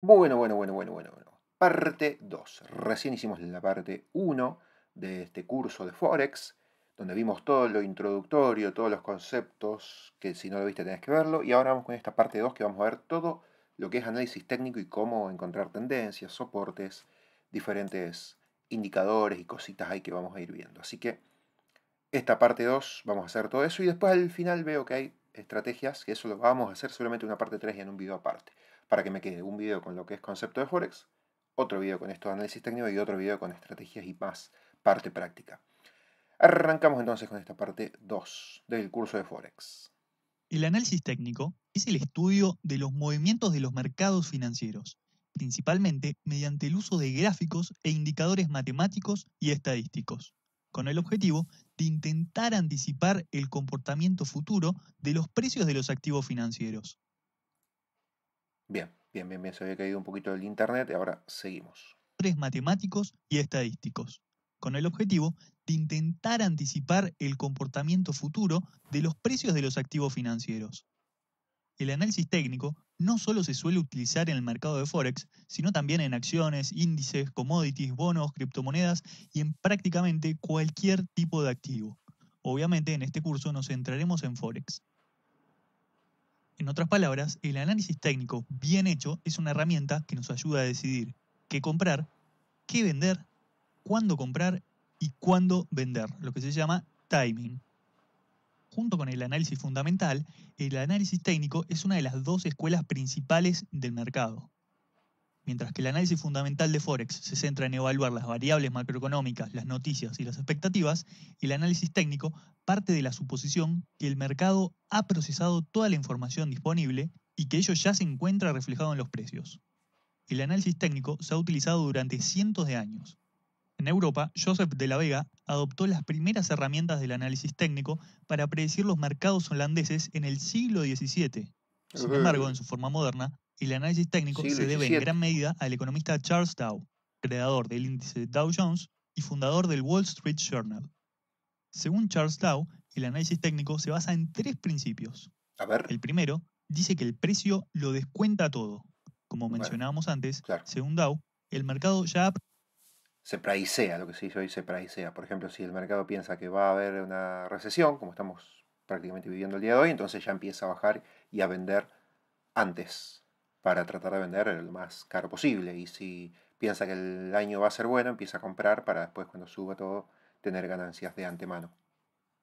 Bueno. Parte 2. Recién hicimos la parte 1 de este curso de Forex, donde vimos todo lo introductorio, todos los conceptos, que si no lo viste tenés que verlo. Y ahora vamos con esta parte 2 que vamos a ver todo lo que es análisis técnico y cómo encontrar tendencias, soportes, diferentes indicadores y cositas ahí que vamos a ir viendo. Así que esta parte 2 vamos a hacer todo eso y después al final veo que hay estrategias, que eso lo vamos a hacer solamente en una parte 3 y en un video aparte, para que me quede un video con lo que es concepto de Forex, otro video con esto de análisis técnico y otro video con estrategias y más parte práctica. Arrancamos entonces con esta parte 2 del curso de Forex. El análisis técnico es el estudio de los movimientos de los mercados financieros, principalmente mediante el uso de gráficos e indicadores matemáticos y estadísticos, con el objetivo de intentar anticipar el comportamiento futuro de los precios de los activos financieros. Bien, se había caído un poquito del internet y ahora seguimos. Matemáticos y estadísticos, con el objetivo de intentar anticipar el comportamiento futuro de los precios de los activos financieros. El análisis técnico no solo se suele utilizar en el mercado de Forex, sino también en acciones, índices, commodities, bonos, criptomonedas y en prácticamente cualquier tipo de activo. Obviamente en este curso nos centraremos en Forex. En otras palabras, el análisis técnico bien hecho es una herramienta que nos ayuda a decidir qué comprar, qué vender, cuándo comprar y cuándo vender, lo que se llama timing. Junto con el análisis fundamental, el análisis técnico es una de las dos escuelas principales del mercado. Mientras que el análisis fundamental de Forex se centra en evaluar las variables macroeconómicas, las noticias y las expectativas, el análisis técnico parte de la suposición que el mercado ha procesado toda la información disponible y que ello ya se encuentra reflejado en los precios. El análisis técnico se ha utilizado durante cientos de años. En Europa, Joseph de la Vega adoptó las primeras herramientas del análisis técnico para predecir los mercados holandeses en el siglo XVII. Sin embargo, en su forma moderna, el análisis técnico Siglo se debe en gran XVII. medida al economista Charles Dow, creador del índice Dow Jones y fundador del Wall Street Journal. Según Charles Dow, el análisis técnico se basa en tres principios. A ver. El primero dice que el precio lo descuenta todo. Como Bueno, mencionábamos antes, claro. según Dow, el mercado ya ha Se praisea, lo que se dice hoy se praisea. Por ejemplo, si el mercado piensa que va a haber una recesión, como estamos prácticamente viviendo el día de hoy, entonces ya empieza a bajar y a vender antes para tratar de vender lo más caro posible. Y si piensa que el año va a ser bueno, empieza a comprar para después, cuando suba todo, tener ganancias de antemano.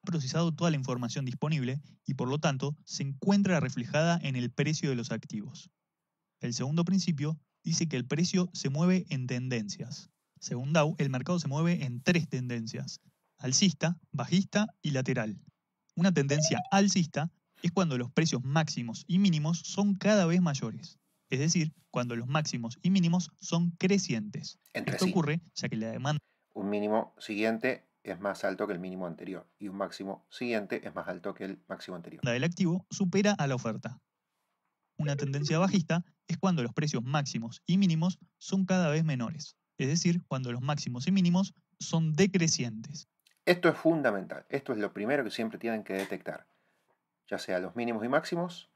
procesado toda la información disponible y por lo tanto se encuentra reflejada en el precio de los activos. El segundo principio dice que el precio se mueve en tendencias. Según Dow, el mercado se mueve en tres tendencias: alcista, bajista y lateral. Una tendencia alcista es cuando los precios máximos y mínimos son cada vez mayores, es decir, cuando los máximos y mínimos son crecientes. Entre Esto sí. ocurre ya que la demanda Un mínimo siguiente es más alto que el mínimo anterior y un máximo siguiente es más alto que el máximo anterior. del activo supera a la oferta. Una tendencia bajista es cuando los precios máximos y mínimos son cada vez menores, es decir, cuando los máximos y mínimos son decrecientes. Esto es fundamental, esto es lo primero que siempre tienen que detectar, ya sea los mínimos y máximos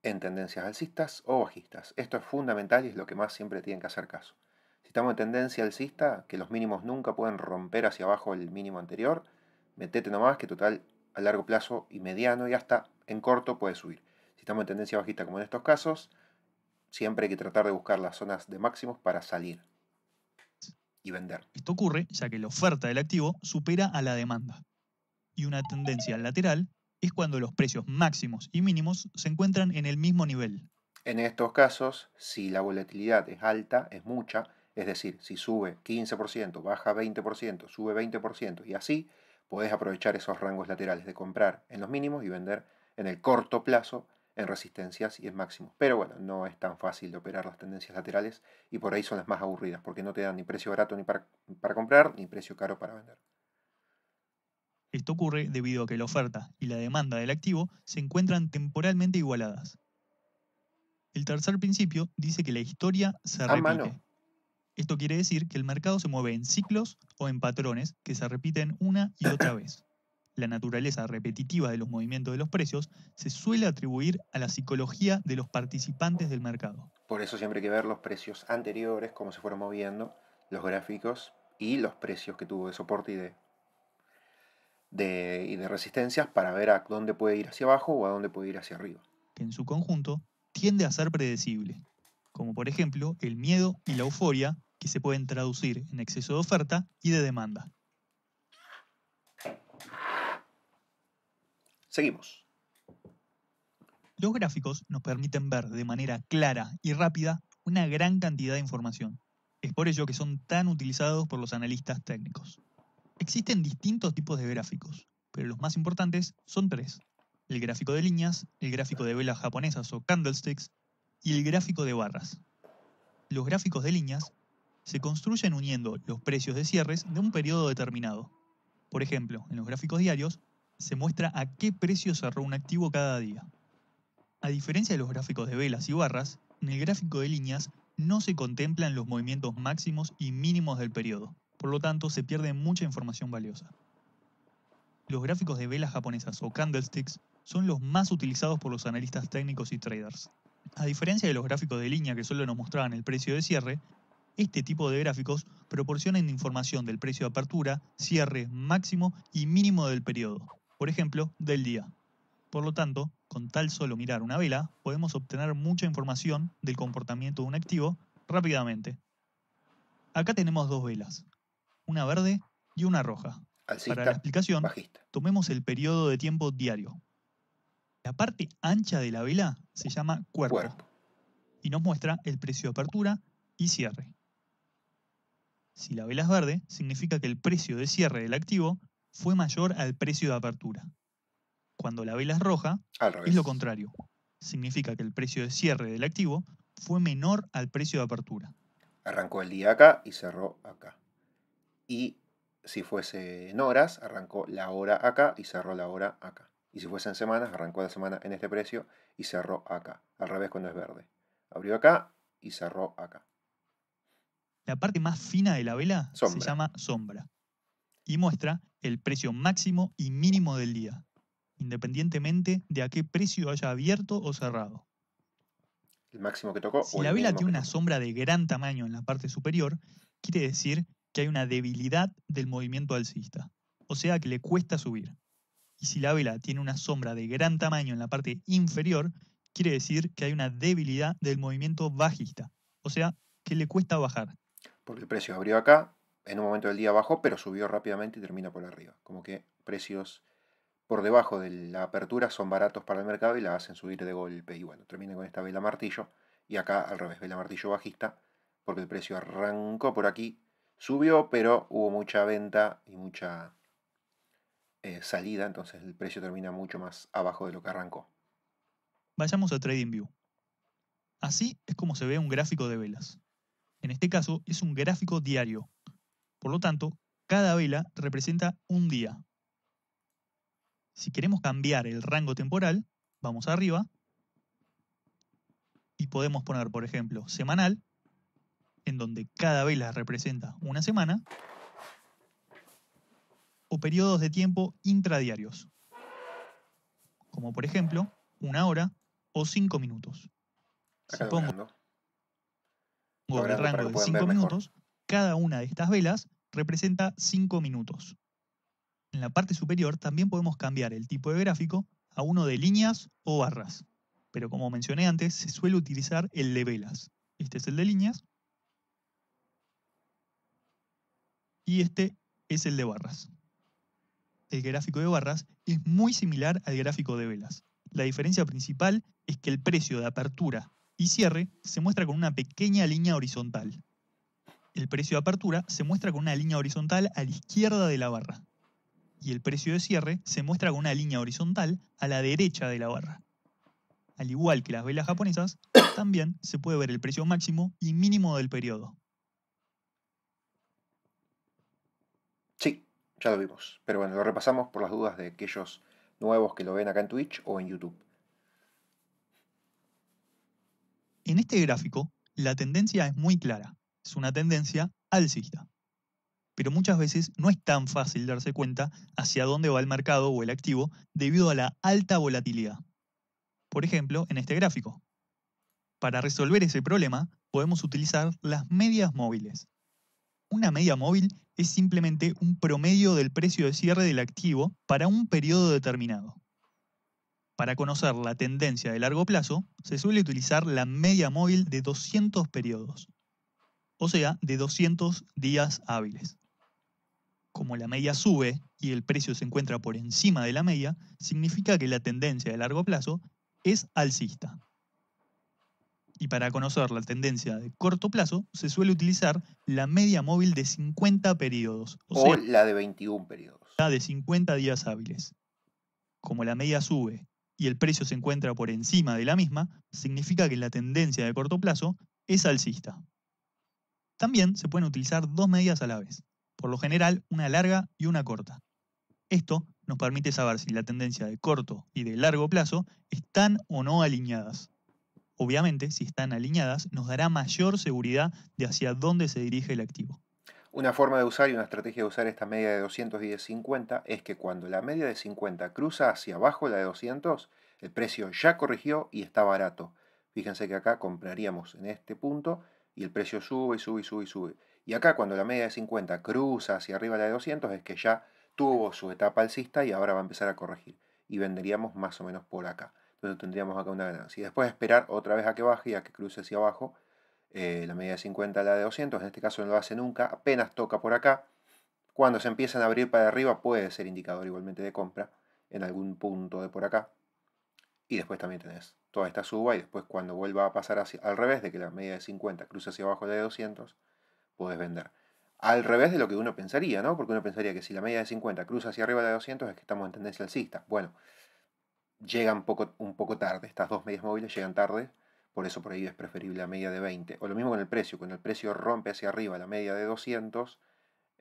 en tendencias alcistas o bajistas. Esto es fundamental y es lo que más siempre tienen que hacer caso. Si estamos en tendencia alcista, que los mínimos nunca pueden romper hacia abajo el mínimo anterior, metete nomás que total a largo plazo y mediano y hasta en corto puede subir. Si estamos en tendencia bajista como en estos casos, siempre hay que tratar de buscar las zonas de máximos para salir y vender. Esto ocurre ya que la oferta del activo supera a la demanda. Y una tendencia lateral es cuando los precios máximos y mínimos se encuentran en el mismo nivel. En estos casos, si la volatilidad es alta, es mucha, es decir, si sube 15%, baja 20%, sube 20% y así, podés aprovechar esos rangos laterales de comprar en los mínimos y vender en el corto plazo en resistencias y en máximos. Pero bueno, no es tan fácil de operar las tendencias laterales y por ahí son las más aburridas, porque no te dan ni precio barato ni para comprar, ni precio caro para vender. Esto ocurre debido a que la oferta y la demanda del activo se encuentran temporalmente igualadas. El tercer principio dice que la historia se repite. Esto quiere decir que el mercado se mueve en ciclos o en patrones que se repiten una y otra vez. La naturaleza repetitiva de los movimientos de los precios se suele atribuir a la psicología de los participantes del mercado. Por eso siempre hay que ver los precios anteriores, cómo se fueron moviendo, los gráficos y los precios que tuvo de soporte y de resistencias para ver a dónde puede ir hacia abajo o a dónde puede ir hacia arriba. Que en su conjunto tiende a ser predecible, como por ejemplo el miedo y la euforia, que se pueden traducir en exceso de oferta y de demanda. Seguimos. Los gráficos nos permiten ver de manera clara y rápida una gran cantidad de información. Es por ello que son tan utilizados por los analistas técnicos. Existen distintos tipos de gráficos, pero los más importantes son tres: el gráfico de líneas, el gráfico de velas japonesas o candlesticks y el gráfico de barras. Los gráficos de líneas se construyen uniendo los precios de cierres de un periodo determinado. Por ejemplo, en los gráficos diarios se muestra a qué precio cerró un activo cada día. A diferencia de los gráficos de velas y barras, en el gráfico de líneas no se contemplan los movimientos máximos y mínimos del periodo, por lo tanto se pierde mucha información valiosa. Los gráficos de velas japonesas o candlesticks son los más utilizados por los analistas técnicos y traders. A diferencia de los gráficos de línea que solo nos mostraban el precio de cierre, este tipo de gráficos proporcionan información del precio de apertura, cierre, máximo y mínimo del periodo, por ejemplo, del día. Por lo tanto, con tal solo mirar una vela, podemos obtener mucha información del comportamiento de un activo rápidamente. Acá tenemos dos velas, una verde y una roja. Para la Alcista, explicación, bajista. tomemos el periodo de tiempo diario. La parte ancha de la vela se llama cuerpo y nos muestra el precio de apertura y cierre. Si la vela es verde, significa que el precio de cierre del activo fue mayor al precio de apertura. Cuando la vela es roja, Al revés. es lo contrario. Significa que el precio de cierre del activo fue menor al precio de apertura. Arrancó el día acá y cerró acá. Y si fuese en horas, arrancó la hora acá y cerró la hora acá. Y si fuese en semanas, arrancó la semana en este precio y cerró acá. Al revés cuando es verde. Abrió acá y cerró acá. La parte más fina de la vela se Sombra. llama sombra y muestra el precio máximo y mínimo del día, independientemente de a qué precio haya abierto o cerrado. El máximo que tocó Si o la el vela mínimo tiene que una tocó. sombra de gran tamaño en la parte superior, quiere decir que hay una debilidad del movimiento alcista, o sea que le cuesta subir. Y si la vela tiene una sombra de gran tamaño en la parte inferior, quiere decir que hay una debilidad del movimiento bajista, o sea que le cuesta bajar. Porque el precio abrió acá, en un momento del día bajó, pero subió rápidamente y termina por arriba. Como que precios por debajo de la apertura son baratos para el mercado y la hacen subir de golpe. Y bueno, termina con esta vela martillo. Y acá al revés, vela martillo bajista, porque el precio arrancó por aquí, subió, pero hubo mucha venta y mucha salida, entonces el precio termina mucho más abajo de lo que arrancó. Vayamos a TradingView. Así es como se ve un gráfico de velas. En este caso es un gráfico diario. Por lo tanto, cada vela representa un día. Si queremos cambiar el rango temporal, vamos arriba y podemos poner, por ejemplo, semanal, en donde cada vela representa una semana, o periodos de tiempo intradiarios, como por ejemplo, una hora o 5 minutos. Si Acá pongo lo el agrando para rango que de puedan 5 ver mejor. minutos, cada una de estas velas representa 5 minutos. En la parte superior también podemos cambiar el tipo de gráfico a uno de líneas o barras. Pero como mencioné antes, se suele utilizar el de velas. Este es el de líneas y este es el de barras. El gráfico de barras es muy similar al gráfico de velas. La diferencia principal es que el precio de apertura y cierre se muestra con una pequeña línea horizontal. El precio de apertura se muestra con una línea horizontal a la izquierda de la barra. Y el precio de cierre se muestra con una línea horizontal a la derecha de la barra. Al igual que las velas japonesas, también se puede ver el precio máximo y mínimo del periodo. Sí, ya lo vimos. Pero bueno, lo repasamos por las dudas de aquellos nuevos que lo ven acá en Twitch o en YouTube. En este gráfico, la tendencia es muy clara. Es una tendencia alcista. Pero muchas veces no es tan fácil darse cuenta hacia dónde va el mercado o el activo debido a la alta volatilidad. Por ejemplo, en este gráfico. Para resolver ese problema, podemos utilizar las medias móviles. Una media móvil es simplemente un promedio del precio de cierre del activo para un periodo determinado. Para conocer la tendencia de largo plazo, se suele utilizar la media móvil de 200 periodos, o sea, de 200 días hábiles. Como la media sube y el precio se encuentra por encima de la media, significa que la tendencia de largo plazo es alcista. Y para conocer la tendencia de corto plazo, se suele utilizar la media móvil de 50 periodos, o la de 21 periodos. sea, de 50 días hábiles. Como la media sube y el precio se encuentra por encima de la misma, significa que la tendencia de corto plazo es alcista. También se pueden utilizar dos medias a la vez, por lo general una larga y una corta. Esto nos permite saber si la tendencia de corto y de largo plazo están o no alineadas. Obviamente, si están alineadas, nos dará mayor seguridad de hacia dónde se dirige el activo. Una forma de usar y una estrategia de usar esta media de 200 y de 50 es que cuando la media de 50 cruza hacia abajo la de 200, el precio ya corrigió y está barato. Fíjense que acá compraríamos en este punto y el precio sube y sube y sube y sube. Y acá cuando la media de 50 cruza hacia arriba la de 200 es que ya tuvo su etapa alcista y ahora va a empezar a corregir. Y venderíamos más o menos por acá. Entonces tendríamos acá una ganancia. Y después esperar otra vez a que baje y a que cruce hacia abajo. La media de 50 a la de 200, en este caso no lo hace nunca, apenas toca por acá. Cuando se empiezan a abrir para arriba puede ser indicador igualmente de compra en algún punto de por acá. Y después también tenés toda esta suba y después cuando vuelva a pasar al revés, de que la media de 50 cruce hacia abajo la de 200, podés vender. Al revés de lo que uno pensaría, ¿no? Porque uno pensaría que si la media de 50 cruza hacia arriba la de 200 es que estamos en tendencia alcista. Bueno, llegan un poco tarde, estas dos medias móviles llegan tarde. Por eso por ahí es preferible la media de 20. O lo mismo con el precio. Cuando el precio rompe hacia arriba la media de 200,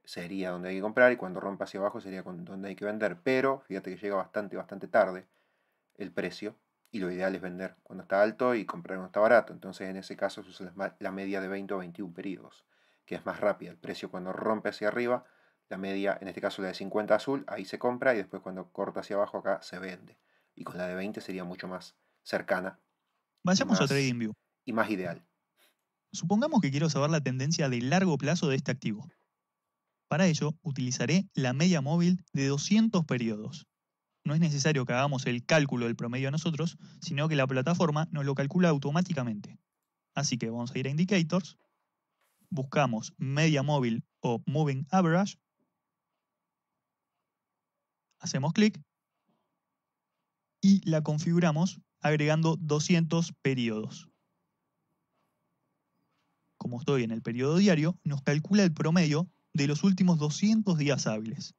sería donde hay que comprar. Y cuando rompe hacia abajo sería donde hay que vender. Pero fíjate que llega bastante tarde el precio. Y lo ideal es vender cuando está alto y comprar cuando está barato. Entonces en ese caso se usa la media de 20 o 21 periodos, que es más rápida. El precio cuando rompe hacia arriba, la media, en este caso la de 50 azul, ahí se compra. Y después cuando corta hacia abajo acá se vende. Y con la de 20 sería mucho más cercana. Vayamos a TradingView. Y más ideal. Supongamos que quiero saber la tendencia de largo plazo de este activo. Para ello, utilizaré la media móvil de 200 periodos. No es necesario que hagamos el cálculo del promedio nosotros, sino que la plataforma nos lo calcula automáticamente. Así que vamos a ir a Indicators, buscamos media móvil o Moving Average, hacemos clic y la configuramos agregando 200 periodos. Como estoy en el periodo diario, nos calcula el promedio de los últimos 200 días hábiles.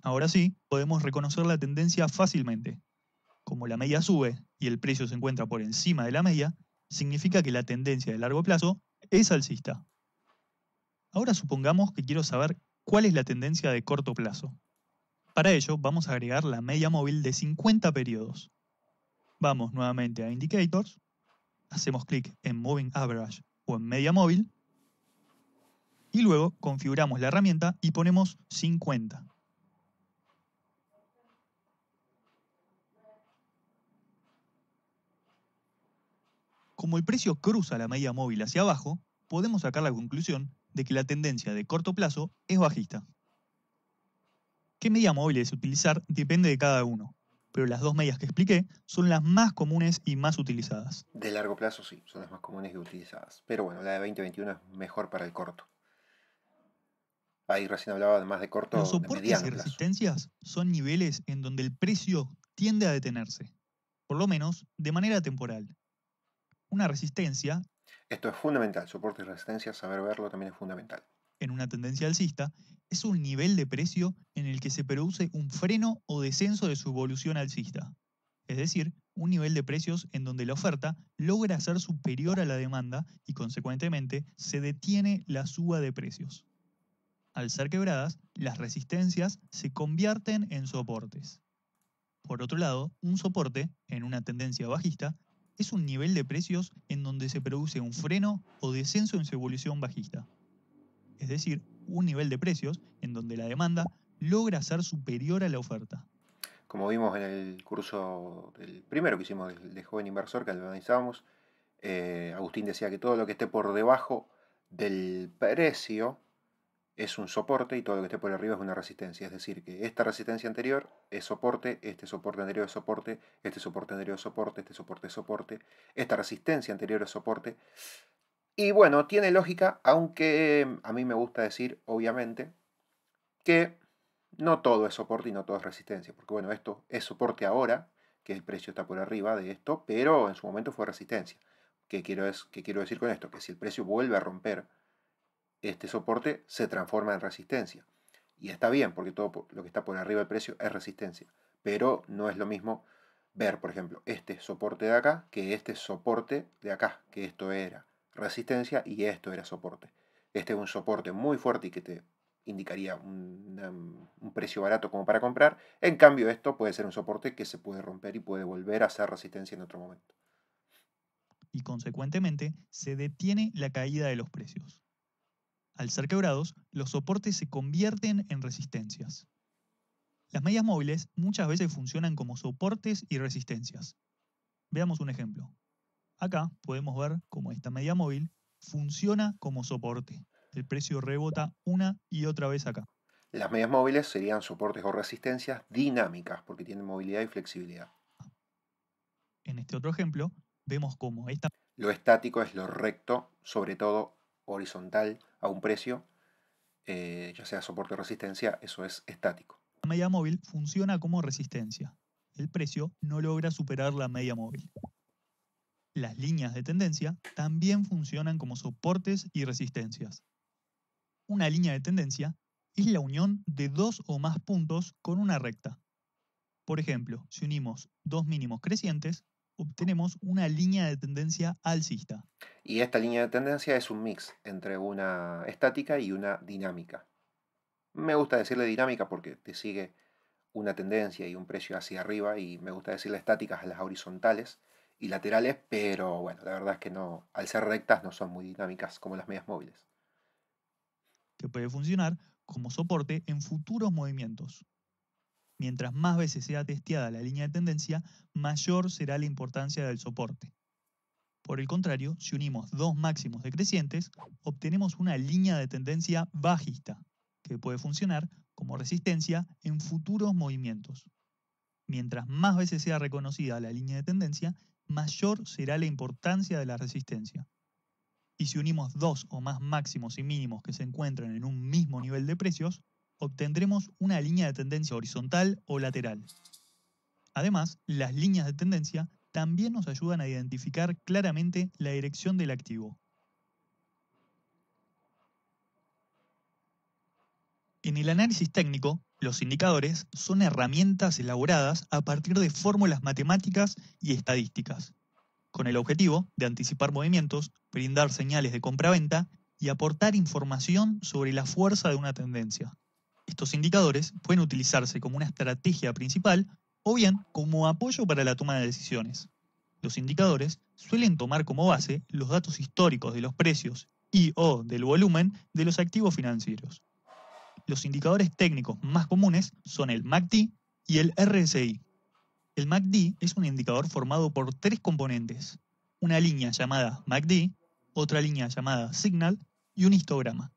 Ahora sí, podemos reconocer la tendencia fácilmente. Como la media sube y el precio se encuentra por encima de la media, significa que la tendencia de largo plazo es alcista. Ahora supongamos que quiero saber cuál es la tendencia de corto plazo. Para ello vamos a agregar la media móvil de 50 periodos. Vamos nuevamente a Indicators, hacemos clic en Moving Average o en media móvil y luego configuramos la herramienta y ponemos 50. Como el precio cruza la media móvil hacia abajo, podemos sacar la conclusión de que la tendencia de corto plazo es bajista. ¿Qué media móviles utilizar? Depende de cada uno, pero las dos medias que expliqué son las más comunes y más utilizadas. De largo plazo sí, son las más comunes y utilizadas. Pero bueno, la de 20-21 es mejor para el corto. Ahí recién hablaba además de corto, Los de soportes mediano y plazo. resistencias son niveles en donde el precio tiende a detenerse, por lo menos de manera temporal. Una resistencia, Esto es fundamental, soporte y resistencia, saber verlo también es fundamental. en una tendencia alcista, es un nivel de precio en el que se produce un freno o descenso de su evolución alcista. Es decir, un nivel de precios en donde la oferta logra ser superior a la demanda y consecuentemente se detiene la suba de precios. Al ser quebradas, las resistencias se convierten en soportes. Por otro lado, un soporte, en una tendencia bajista, es un nivel de precios en donde se produce un freno o descenso en su evolución bajista. Es decir, un nivel de precios en donde la demanda logra ser superior a la oferta. como vimos en el curso del primero que hicimos de joven inversor, que lo analizábamos, Agustín decía que todo lo que esté por debajo del precio es un soporte y todo lo que esté por arriba es una resistencia. Es decir, que esta resistencia anterior es soporte, este soporte anterior es soporte, este soporte anterior es soporte, este soporte es soporte, esta resistencia anterior es soporte. Y bueno, tiene lógica, aunque a mí me gusta decir, obviamente, que no todo es soporte y no todo es resistencia. Porque bueno, esto es soporte ahora, que el precio está por arriba de esto, pero en su momento fue resistencia. ¿Qué quiero decir con esto? Que si el precio vuelve a romper este soporte, se transforma en resistencia. Y está bien, porque todo lo que está por arriba del precio es resistencia. Pero no es lo mismo ver, por ejemplo, este soporte de acá que este soporte de acá, que esto era resistencia y esto era soporte. Este es un soporte muy fuerte y que te indicaría un precio barato como para comprar. En cambio, esto puede ser un soporte que se puede romper y puede volver a ser resistencia en otro momento. Y consecuentemente se detiene la caída de los precios. Al ser quebrados, los soportes se convierten en resistencias. Las medias móviles muchas veces funcionan como soportes y resistencias. Veamos un ejemplo. Acá podemos ver cómo esta media móvil funciona como soporte. El precio rebota una y otra vez acá. Las medias móviles serían soportes o resistencias dinámicas porque tienen movilidad y flexibilidad. En este otro ejemplo, vemos cómo esta Lo estático es lo recto, sobre todo horizontal a un precio, ya sea soporte o resistencia, eso es estático. media móvil funciona como resistencia. El precio no logra superar la media móvil. Las líneas de tendencia también funcionan como soportes y resistencias. Una línea de tendencia es la unión de dos o más puntos con una recta. Por ejemplo, si unimos dos mínimos crecientes, obtenemos una línea de tendencia alcista. Y esta línea de tendencia es un mix entre una estática y una dinámica. Me gusta decirle dinámica porque te sigue una tendencia y un precio hacia arriba, y me gusta decirle estáticas a las horizontales y laterales, pero bueno, la verdad es que no, al ser rectas no son muy dinámicas como las medias móviles. Que puede funcionar como soporte en futuros movimientos. Mientras más veces sea testeada la línea de tendencia, mayor será la importancia del soporte. Por el contrario, si unimos dos máximos decrecientes, obtenemos una línea de tendencia bajista, que puede funcionar como resistencia en futuros movimientos. Mientras más veces sea reconocida la línea de tendencia, mayor será la importancia de la resistencia. Y si unimos dos o más máximos y mínimos que se encuentran en un mismo nivel de precios, obtendremos una línea de tendencia horizontal o lateral. Además, las líneas de tendencia también nos ayudan a identificar claramente la dirección del activo. En el análisis técnico, los indicadores son herramientas elaboradas a partir de fórmulas matemáticas y estadísticas, con el objetivo de anticipar movimientos, brindar señales de compra-venta y aportar información sobre la fuerza de una tendencia. Estos indicadores pueden utilizarse como una estrategia principal o bien como apoyo para la toma de decisiones. Los indicadores suelen tomar como base los datos históricos de los precios y/o del volumen de los activos financieros. Los indicadores técnicos más comunes son el MACD y el RSI. El MACD es un indicador formado por tres componentes: una línea llamada MACD, otra línea llamada Signal y un histograma.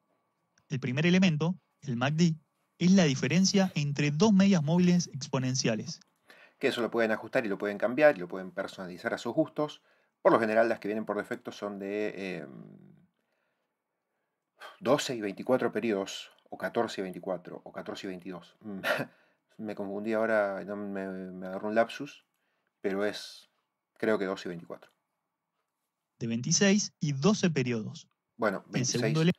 El primer elemento, el MACD, es la diferencia entre dos medias móviles exponenciales. Que eso lo pueden ajustar y lo pueden cambiar y lo pueden personalizar a sus gustos. Por lo general las que vienen por defecto son de 12 y 24 periodos, o 14 y 24, o 14 y 22. Me confundí ahora, no me agarró un lapsus, pero es, creo que 12 y 24. De 26 y 12 periodos. Bueno, El 26, segundo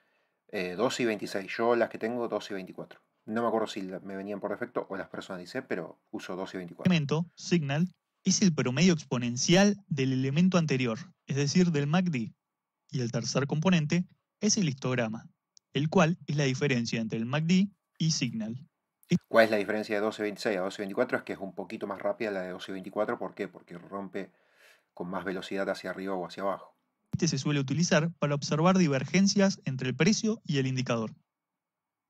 12 y 26. Yo las que tengo 12 y 24. No me acuerdo si me venían por defecto o las personalicé, pero uso 12 y 24. elemento, Signal, es el promedio exponencial del elemento anterior, es decir, del MACD. Y el tercer componente es el histograma, el cual es la diferencia entre el MACD y Signal. ¿Cuál es la diferencia de 12.26 a 12.24? Es que es un poquito más rápida la de 12.24. ¿Por qué? Porque rompe con más velocidad hacia arriba o hacia abajo. Este se suele utilizar para observar divergencias entre el precio y el indicador.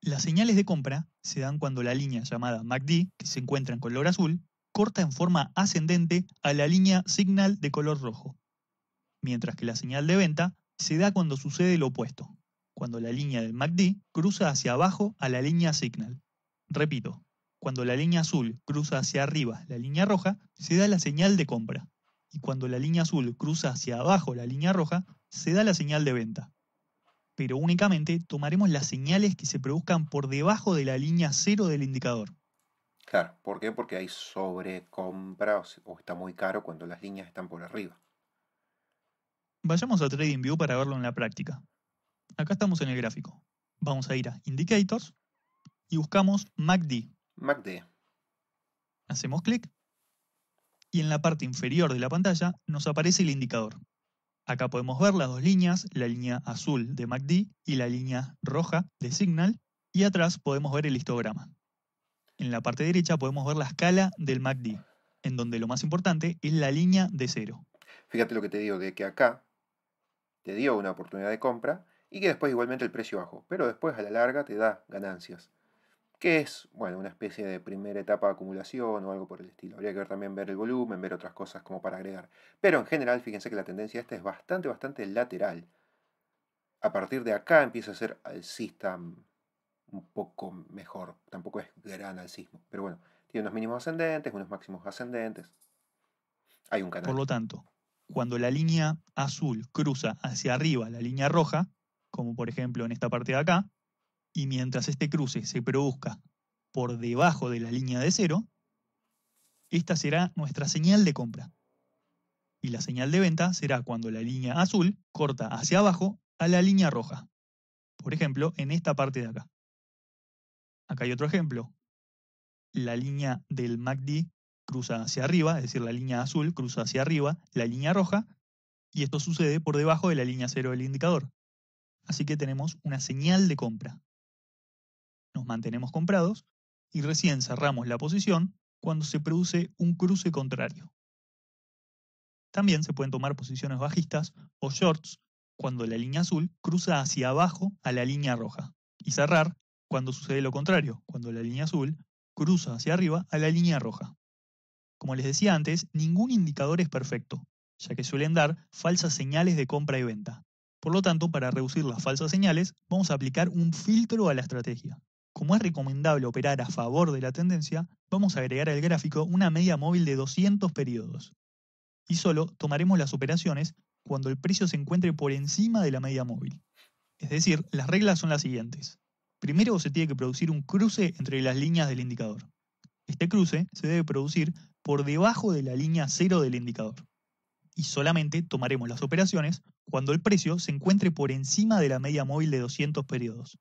Las señales de compra se dan cuando la línea llamada MACD, que se encuentra en color azul, corta en forma ascendente a la línea signal de color rojo, mientras que la señal de venta se da cuando sucede lo opuesto, cuando la línea del MACD cruza hacia abajo a la línea signal. Repito, cuando la línea azul cruza hacia arriba la línea roja, se da la señal de compra, y cuando la línea azul cruza hacia abajo la línea roja, se da la señal de venta. Pero únicamente tomaremos las señales que se produzcan por debajo de la línea cero del indicador. Claro, ¿por qué? Porque hay sobrecompra o está muy caro cuando las líneas están por arriba. Vayamos a TradingView para verlo en la práctica. Acá estamos en el gráfico. Vamos a ir a Indicators y buscamos MACD. MACD. Hacemos clic y en la parte inferior de la pantalla nos aparece el indicador. Acá podemos ver las dos líneas, la línea azul de MACD y la línea roja de Signal, y atrás podemos ver el histograma. En la parte derecha podemos ver la escala del MACD, en donde lo más importante es la línea de 0. Fíjate lo que te digo, de que acá te dio una oportunidad de compra y que después igualmente el precio bajó, pero después a la larga te da ganancias, que es, bueno, una especie de primera etapa de acumulación o algo por el estilo. Habría que también ver el volumen, ver otras cosas como para agregar. Pero en general, fíjense que la tendencia esta es bastante lateral. A partir de acá empieza a ser alcista un poco mejor. Tampoco es gran alcismo, pero bueno, tiene unos mínimos ascendentes, unos máximos ascendentes. Hay un Por canal. lo tanto, cuando la línea azul cruza hacia arriba la línea roja, como por ejemplo en esta parte de acá, y mientras este cruce se produzca por debajo de la línea de 0, esta será nuestra señal de compra. Y la señal de venta será cuando la línea azul corta hacia abajo a la línea roja. Por ejemplo, en esta parte de acá. Acá hay otro ejemplo. La línea del MACD cruza hacia arriba, es decir, la línea azul cruza hacia arriba la línea roja, y esto sucede por debajo de la línea 0 del indicador. Así que tenemos una señal de compra. Nos mantenemos comprados y recién cerramos la posición cuando se produce un cruce contrario. También se pueden tomar posiciones bajistas o shorts cuando la línea azul cruza hacia abajo a la línea roja, y cerrar cuando sucede lo contrario, cuando la línea azul cruza hacia arriba a la línea roja. Como les decía antes, ningún indicador es perfecto, ya que suelen dar falsas señales de compra y venta. Por lo tanto, para reducir las falsas señales, vamos a aplicar un filtro a la estrategia. Como es recomendable operar a favor de la tendencia, vamos a agregar al gráfico una media móvil de 200 periodos. Y solo tomaremos las operaciones cuando el precio se encuentre por encima de la media móvil. Es decir, las reglas son las siguientes. Primero se tiene que producir un cruce entre las líneas del indicador. Este cruce se debe producir por debajo de la línea 0 del indicador. Y solamente tomaremos las operaciones cuando el precio se encuentre por encima de la media móvil de 200 periodos.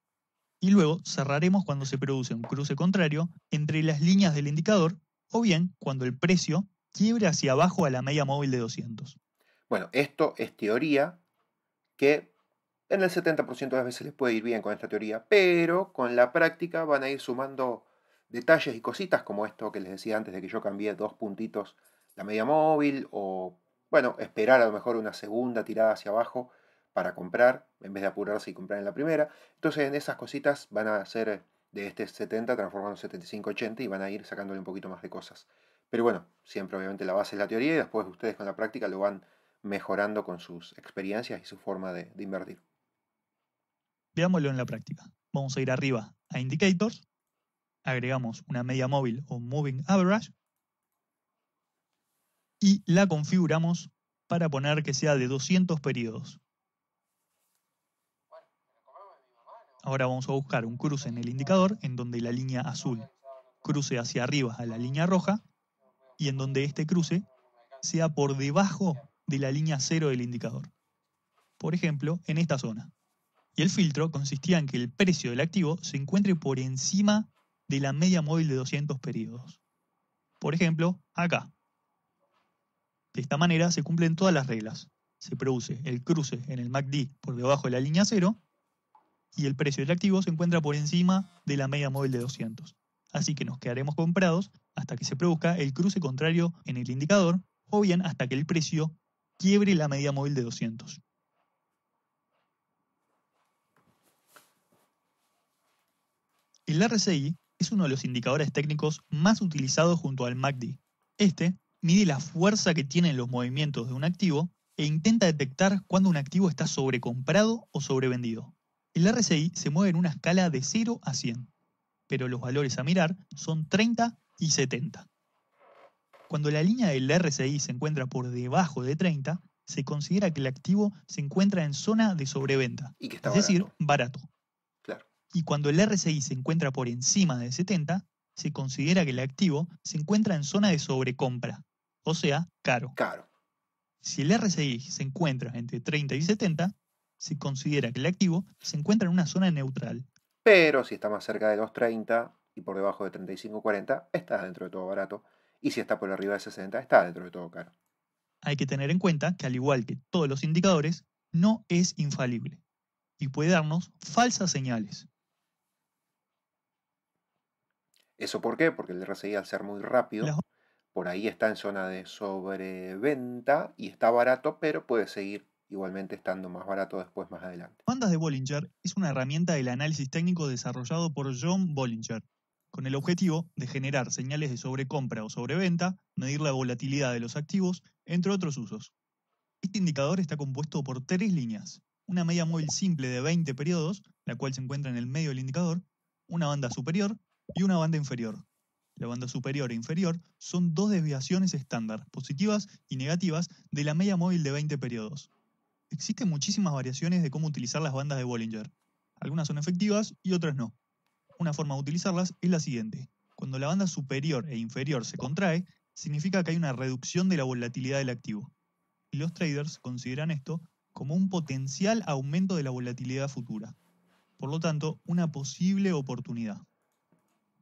Y luego cerraremos cuando se produce un cruce contrario entre las líneas del indicador, o bien cuando el precio quiebre hacia abajo a la media móvil de 200. Bueno, esto es teoría que en el 70% de las veces les puede ir bien con esta teoría, pero con la práctica van a ir sumando detalles y cositas como esto que les decía antes de que yo cambié 2 puntitos la media móvil o, bueno, esperar a lo mejor una segunda tirada hacia abajo para comprar en vez de apurarse y comprar en la primera. Entonces en esas cositas van a hacer de este 70 transformando 75-80 y van a ir sacándole un poquito más de cosas. Pero bueno, siempre obviamente la base es la teoría y después ustedes con la práctica lo van mejorando con sus experiencias y su forma de invertir. Veámoslo en la práctica. Vamos a ir arriba a Indicators, agregamos una media móvil o Moving Average y la configuramos para poner que sea de 200 periodos. Ahora vamos a buscar un cruce en el indicador en donde la línea azul cruce hacia arriba a la línea roja y en donde este cruce sea por debajo de la línea 0 del indicador. Por ejemplo, en esta zona. Y el filtro consistía en que el precio del activo se encuentre por encima de la media móvil de 200 periodos. Por ejemplo, acá. De esta manera se cumplen todas las reglas. Se produce el cruce en el MACD por debajo de la línea 0 y el precio del activo se encuentra por encima de la media móvil de 200. Así que nos quedaremos comprados hasta que se produzca el cruce contrario en el indicador o bien hasta que el precio quiebre la media móvil de 200. El RSI es uno de los indicadores técnicos más utilizados junto al MACD. Este mide la fuerza que tienen los movimientos de un activo e intenta detectar cuándo un activo está sobrecomprado o sobrevendido. El RSI se mueve en una escala de 0 a 100, pero los valores a mirar son 30 y 70. Cuando la línea del RSI se encuentra por debajo de 30, se considera que el activo se encuentra en zona de sobreventa, Y que está es decir, barato. barato. Claro. Y cuando el RSI se encuentra por encima de 70, se considera que el activo se encuentra en zona de sobrecompra, o sea, caro. Caro. Si el RSI se encuentra entre 30 y 70, se considera que el activo se encuentra en una zona neutral. Pero si está más cerca de los 30 y por debajo de 35-40, está dentro de todo barato. Y si está por arriba de 60, está dentro de todo caro. Hay que tener en cuenta que, al igual que todos los indicadores, no es infalible y puede darnos falsas señales. ¿Eso por qué? Porque el RSI, al ser muy rápido, Las por ahí está en zona de sobreventa y está barato, pero puede seguir igualmente estando más barato después más adelante. bandas de Bollinger es una herramienta del análisis técnico desarrollado por John Bollinger, con el objetivo de generar señales de sobrecompra o sobreventa, medir la volatilidad de los activos, entre otros usos. Este indicador está compuesto por 3 líneas: una media móvil simple de 20 periodos, la cual se encuentra en el medio del indicador, una banda superior y una banda inferior. La banda superior e inferior son dos desviaciones estándar, positivas y negativas, de la media móvil de 20 periodos. Existen muchísimas variaciones de cómo utilizar las bandas de Bollinger. Algunas son efectivas y otras no. Una forma de utilizarlas es la siguiente: cuando la banda superior e inferior se contrae, significa que hay una reducción de la volatilidad del activo. Y los traders consideran esto como un potencial aumento de la volatilidad futura. Por lo tanto, una posible oportunidad.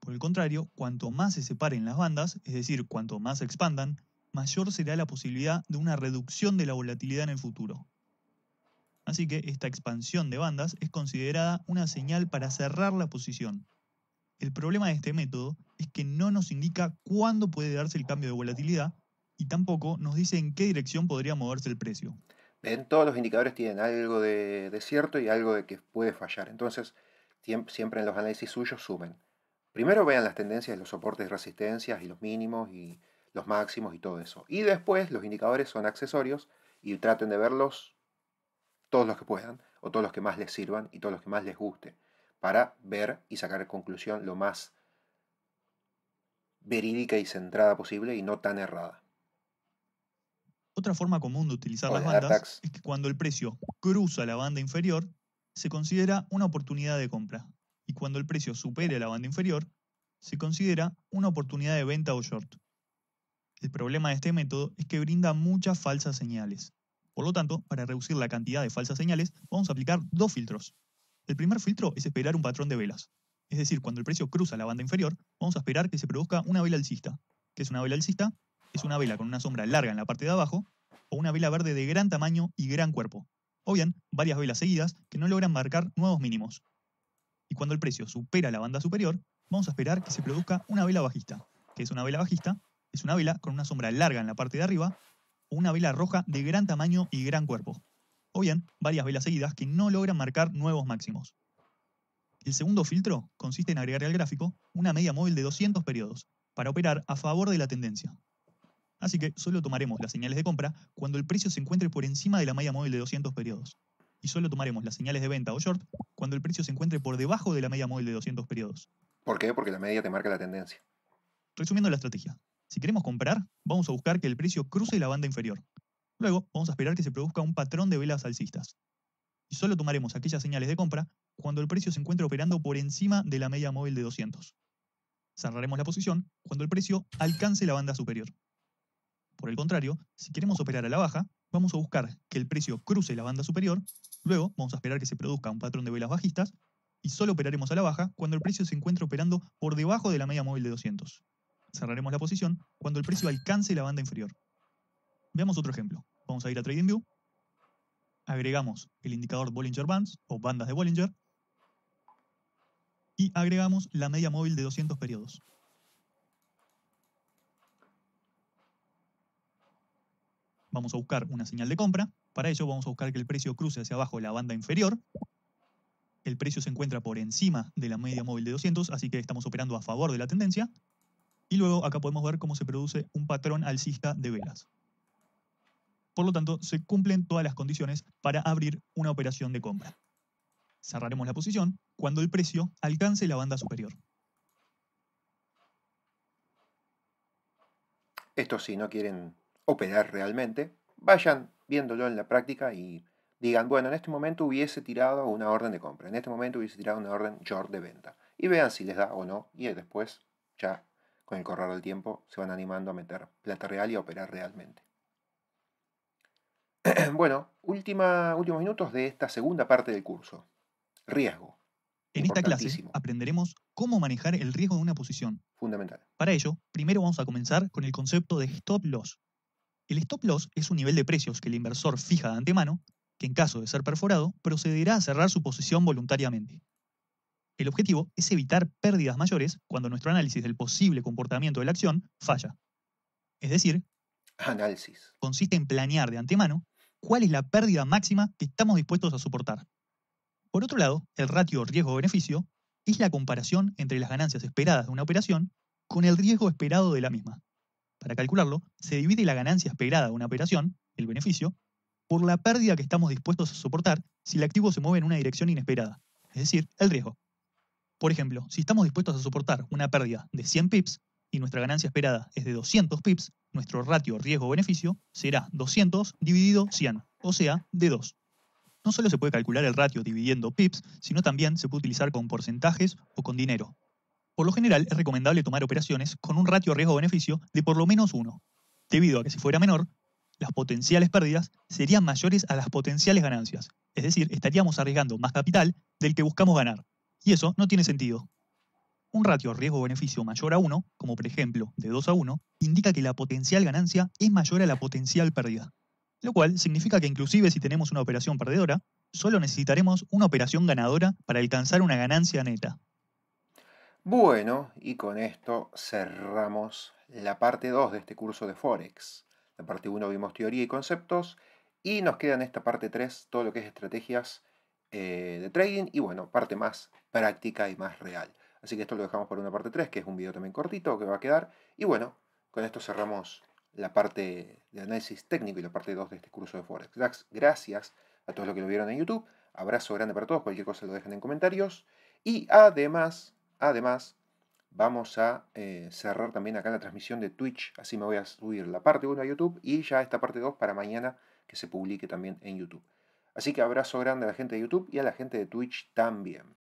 Por el contrario, cuanto más se separen las bandas, es decir, cuanto más se expandan, mayor será la posibilidad de una reducción de la volatilidad en el futuro. Así que esta expansión de bandas es considerada una señal para cerrar la posición. El problema de este método es que no nos indica cuándo puede darse el cambio de volatilidad y tampoco nos dice en qué dirección podría moverse el precio. ¿Ven? Todos los indicadores tienen algo de cierto y algo de que puede fallar. Entonces, siempre en los análisis suyos sumen. Primero vean las tendencias, los soportes y resistencias y los mínimos y los máximos y todo eso. Y después los indicadores son accesorios y traten de verlos todos los que puedan, o todos los que más les sirvan y todos los que más les guste, para ver y sacar conclusión lo más verídica y centrada posible y no tan errada. Otra forma común de utilizar O las de dar bandas DAX. es que cuando el precio cruza la banda inferior, se considera una oportunidad de compra. Y cuando el precio supere la banda inferior, se considera una oportunidad de venta o short. El problema de este método es que brinda muchas falsas señales. Por lo tanto, para reducir la cantidad de falsas señales, vamos a aplicar dos filtros. El primer filtro es esperar un patrón de velas. Es decir, cuando el precio cruza la banda inferior, vamos a esperar que se produzca una vela alcista. ¿Qué es una vela alcista? Es una vela con una sombra larga en la parte de abajo, o una vela verde de gran tamaño y gran cuerpo. O bien, varias velas seguidas que no logran marcar nuevos mínimos. Y cuando el precio supera la banda superior, vamos a esperar que se produzca una vela bajista. ¿Qué es una vela bajista? Es una vela con una sombra larga en la parte de arriba, o una vela roja de gran tamaño y gran cuerpo. O bien, varias velas seguidas que no logran marcar nuevos máximos. El segundo filtro consiste en agregar al gráfico una media móvil de 200 periodos, para operar a favor de la tendencia. Así que solo tomaremos las señales de compra cuando el precio se encuentre por encima de la media móvil de 200 periodos. Y solo tomaremos las señales de venta o short cuando el precio se encuentre por debajo de la media móvil de 200 periodos. ¿Por qué? Porque la media te marca la tendencia. Resumiendo la estrategia: si queremos comprar, vamos a buscar que el precio cruce la banda inferior. Luego, vamos a esperar que se produzca un patrón de velas alcistas. Y solo tomaremos aquellas señales de compra cuando el precio se encuentre operando por encima de la media móvil de 200. Cerraremos la posición cuando el precio alcance la banda superior. Por el contrario, si queremos operar a la baja, vamos a buscar que el precio cruce la banda superior, luego vamos a esperar que se produzca un patrón de velas bajistas, y solo operaremos a la baja cuando el precio se encuentre operando por debajo de la media móvil de 200. Cerraremos la posición cuando el precio alcance la banda inferior. Veamos otro ejemplo. Vamos a ir a TradingView, agregamos el indicador Bollinger Bands o bandas de Bollinger y agregamos la media móvil de 200 periodos. Vamos a buscar una señal de compra. Para ello vamos a buscar que el precio cruce hacia abajo la banda inferior. El precio se encuentra por encima de la media móvil de 200, así que estamos operando a favor de la tendencia. Y luego acá podemos ver cómo se produce un patrón alcista de velas. Por lo tanto, se cumplen todas las condiciones para abrir una operación de compra. Cerraremos la posición cuando el precio alcance la banda superior. Esto si no quieren operar realmente, vayan viéndolo en la práctica y digan, bueno, en este momento hubiese tirado una orden de compra, en este momento hubiese tirado una orden short de venta. Y vean si les da o no, y después ya con el correr del tiempo se van animando a meter plata real y a operar realmente. Bueno, últimos minutos de esta segunda parte del curso. Riesgo. En esta clase Importantísimo. aprenderemos cómo manejar el riesgo de una posición. Fundamental. Para ello, primero vamos a comenzar con el concepto de stop loss. El stop loss es un nivel de precios que el inversor fija de antemano, que en caso de ser perforado, procederá a cerrar su posición voluntariamente. El objetivo es evitar pérdidas mayores cuando nuestro análisis del posible comportamiento de la acción falla. Es decir, Análisis. consiste en planear de antemano cuál es la pérdida máxima que estamos dispuestos a soportar. Por otro lado, el ratio riesgo-beneficio es la comparación entre las ganancias esperadas de una operación con el riesgo esperado de la misma. Para calcularlo, se divide la ganancia esperada de una operación, el beneficio, por la pérdida que estamos dispuestos a soportar si el activo se mueve en una dirección inesperada, es decir, el riesgo. Por ejemplo, si estamos dispuestos a soportar una pérdida de 100 pips y nuestra ganancia esperada es de 200 pips, nuestro ratio riesgo-beneficio será 200 dividido 100, o sea, de 2. No solo se puede calcular el ratio dividiendo pips, sino también se puede utilizar con porcentajes o con dinero. Por lo general, es recomendable tomar operaciones con un ratio riesgo-beneficio de por lo menos 1, debido a que si fuera menor, las potenciales pérdidas serían mayores a las potenciales ganancias, es decir, estaríamos arriesgando más capital del que buscamos ganar, y eso no tiene sentido. Un ratio riesgo-beneficio mayor a 1, como por ejemplo de 2 a 1, indica que la potencial ganancia es mayor a la potencial pérdida, lo cual significa que inclusive si tenemos una operación perdedora, solo necesitaremos una operación ganadora para alcanzar una ganancia neta. Bueno, y con esto cerramos la parte 2 de este curso de Forex. En la parte 1 vimos teoría y conceptos y nos queda en esta parte 3 todo lo que es estrategias de trading y bueno, parte más práctica y más real. Así que esto lo dejamos para una parte 3, que es un video también cortito que va a quedar. Y bueno, con esto cerramos la parte de análisis técnico y la parte 2 de este curso de Forex. Gracias a todos los que lo vieron en YouTube. Abrazo grande para todos. Cualquier cosa lo dejan en comentarios. Y además, vamos a cerrar también acá la transmisión de Twitch. Así me voy a subir la parte 1 a YouTube y ya esta parte 2 para mañana que se publique también en YouTube. Así que abrazo grande a la gente de YouTube y a la gente de Twitch también.